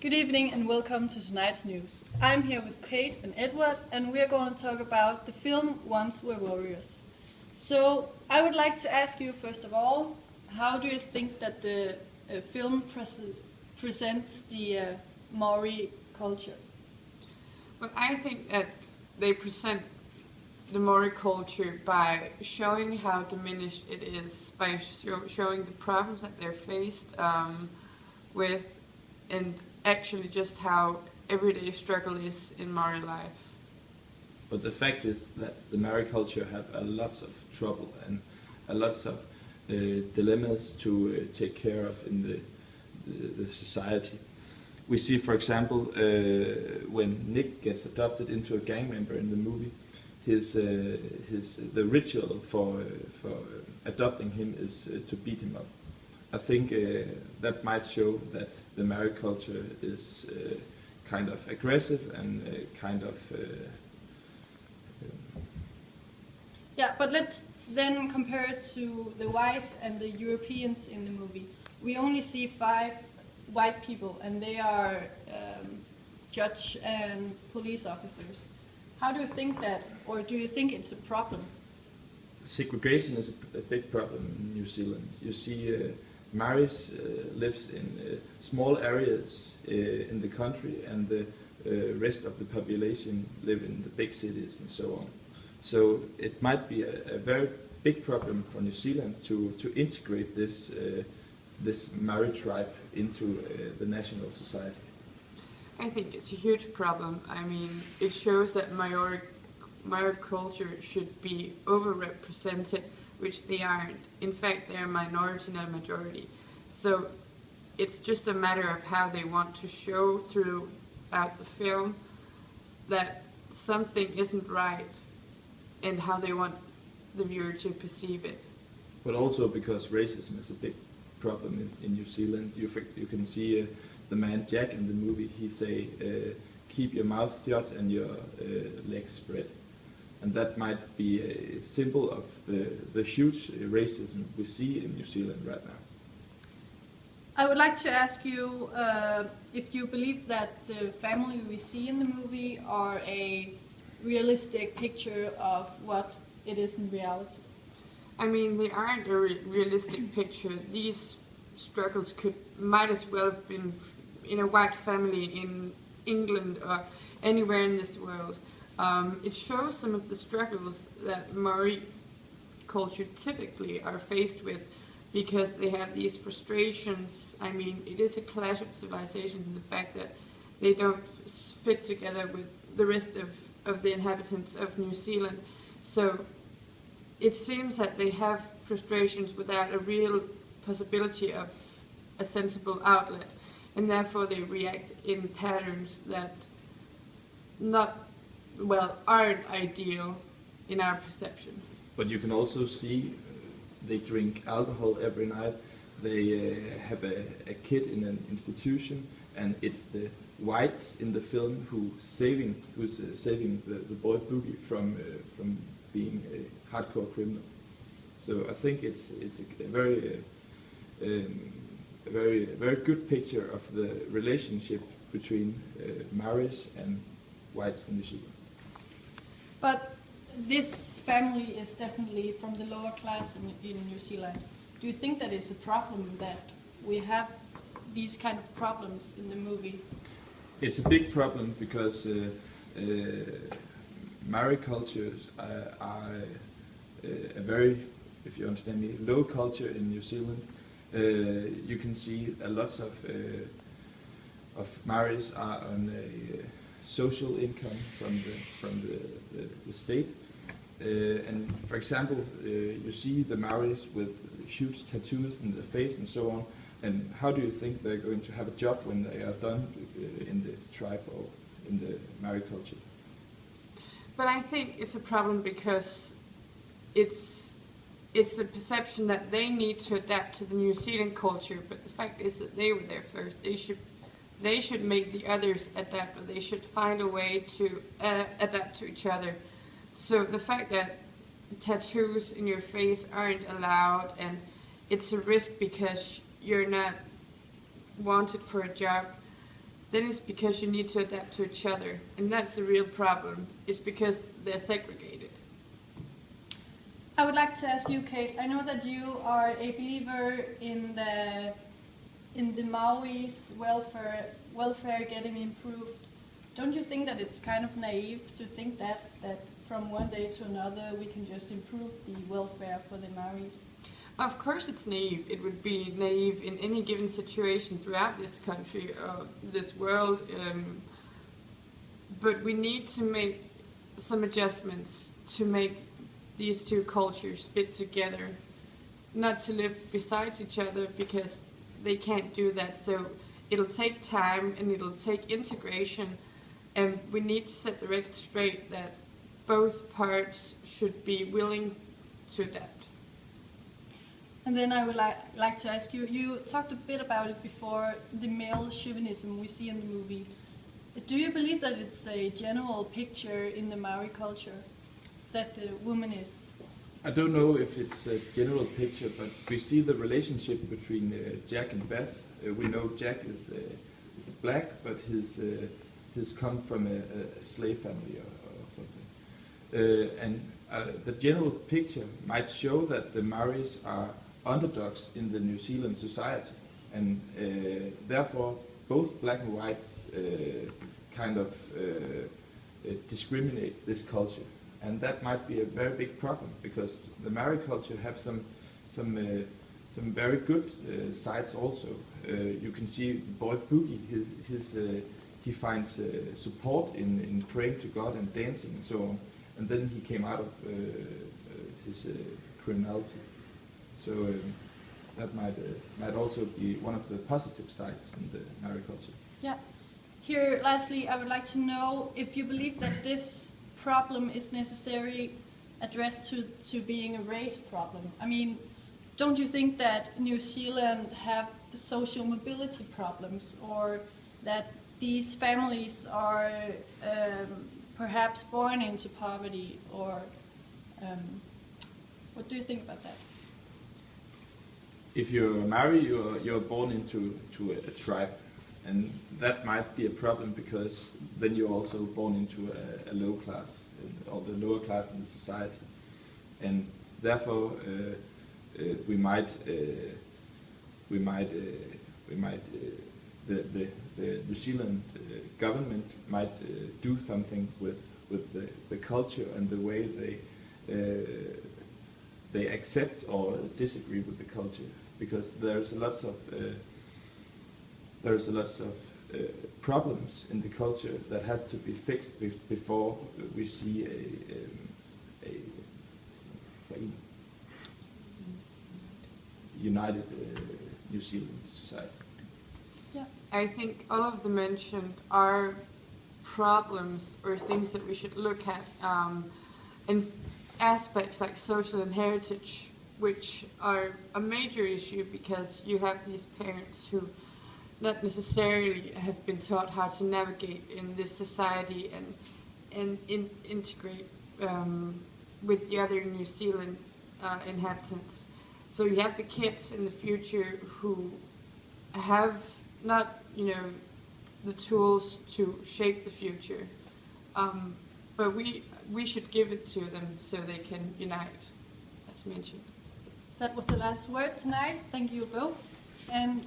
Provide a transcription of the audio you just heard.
Good evening and welcome to tonight's news. I'm here with Kate and Edward and we're going to talk about the film Once Were Warriors. So I would like to ask you first of all, how do you think that the film presents the Maori culture? Well, I think that they present the Maori culture by showing how diminished it is, by showing the problems that they're faced with, and actually just how everyday struggle is in Maori life. But the fact is that the Maori culture have a lots of trouble and a lots of dilemmas to take care of in the society. We see, for example, when Nick gets adopted into a gang member in the movie, the ritual for adopting him is to beat him up. I think that might show that the Maori culture is kind of aggressive and kind of... Yeah, but let's then compare it to the whites and the Europeans in the movie. We only see 5 white people and they are judge and police officers. How do you think that, or do you think it's a problem? Segregation is a big problem in New Zealand. You see Maoris lives in small areas in the country and the rest of the population live in the big cities and so on. So it might be a very big problem for New Zealand to integrate this Maori tribe into the national society. I think it's a huge problem. I mean, it shows that Maori culture should be overrepresented, which they aren't. In fact, they're a minority, not a majority. So it's just a matter of how they want to show throughout the film that something isn't right and how they want the viewer to perceive it. But also because racism is a big problem in New Zealand. You can see the man Jack in the movie, he say, keep your mouth shut and your legs spread. And that might be a symbol of the huge racism we see in New Zealand right now. I would like to ask you if you believe that the family we see in the movie are a realistic picture of what it is in reality. I mean, they aren't a realistic picture. These struggles might as well have been in a white family in England or anywhere in this world. It shows some of the struggles that Maori culture typically are faced with because they have these frustrations. I mean, it is a clash of civilizations in the fact that they don't fit together with the rest of the inhabitants of New Zealand. So it seems that they have frustrations without a real possibility of a sensible outlet, and therefore they react in patterns that aren't ideal in our perception. But you can also see they drink alcohol every night. They have a kid in an institution, and it's the whites in the film who's saving the boy Boogie from being a hardcore criminal. So I think it's a very good picture of the relationship between Maoris and whites in New Zealand. But this family is definitely from the lower class in New Zealand. Do you think that it's a problem that we have these kind of problems in the movie? It's a big problem because Maori cultures are a very, if you understand me, low culture in New Zealand. You can see a lot of Maoris are on a social income from the state. And for example, you see the Maoris with huge tattoos in their face and so on. And how do you think they're going to have a job when they are done in the tribe or in the Maori culture? But I think it's a problem because it's the perception that they need to adapt to the New Zealand culture, but the fact is that they were there first. They should make the others adapt, or they should find a way to adapt to each other. So the fact that tattoos in your face aren't allowed, and it's a risk because you're not wanted for a job, then it's because you need to adapt to each other, and that's the real problem. It's because they're segregated. I would like to ask you, Kate. I know that you are a believer in the Maoris' welfare getting improved. Don't you think that it's kind of naive to think that from one day to another we can just improve the welfare for the Maoris? Of course it's naive. It would be naive in any given situation throughout this country or this world. But we need to make some adjustments to make these two cultures fit together. Not to live beside each other, because they can't do that. So it'll take time and it'll take integration. And we need to set the record straight that both parts should be willing to adapt. And then I would like to ask you, you talked a bit about it before, the male chauvinism we see in the movie. Do you believe that it's a general picture in the Maori culture, that the woman is? I don't know if it's a general picture, but we see the relationship between Jack and Beth. We know Jack is black, but he's come from a slave family or something. And the general picture might show that the Maoris are underdogs in the New Zealand society, and therefore both black and whites kind of discriminate this culture, and that might be a very big problem, because the Maori culture have some very good sides also. You can see boy Boogie, he finds support in praying to God and dancing and so on, and then he came out of his criminality. So that might also be one of the positive sides in the Maori culture. Yeah. Here, lastly, I would like to know if you believe that this problem is necessarily addressed to being a race problem. I mean, don't you think that New Zealand have the social mobility problems, or that these families are perhaps born into poverty, or what do you think about that? If you're Maori, you're born into a tribe, and that might be a problem, because then you're also born into a low class, or the lower class in the society, and therefore the New Zealand government might do something with the culture and the way they accept or disagree with the culture, because there's lots of problems in the culture that have to be fixed before we see a united New Zealand society. Yeah. I think all of the mentioned are problems or things that we should look at, and aspects like social and heritage, which are a major issue, because you have these parents who not necessarily have been taught how to navigate in this society and integrate with the other New Zealand inhabitants. So you have the kids in the future who have not, the tools to shape the future, but we should give it to them so they can unite, as mentioned. That was the last word tonight. Thank you both. And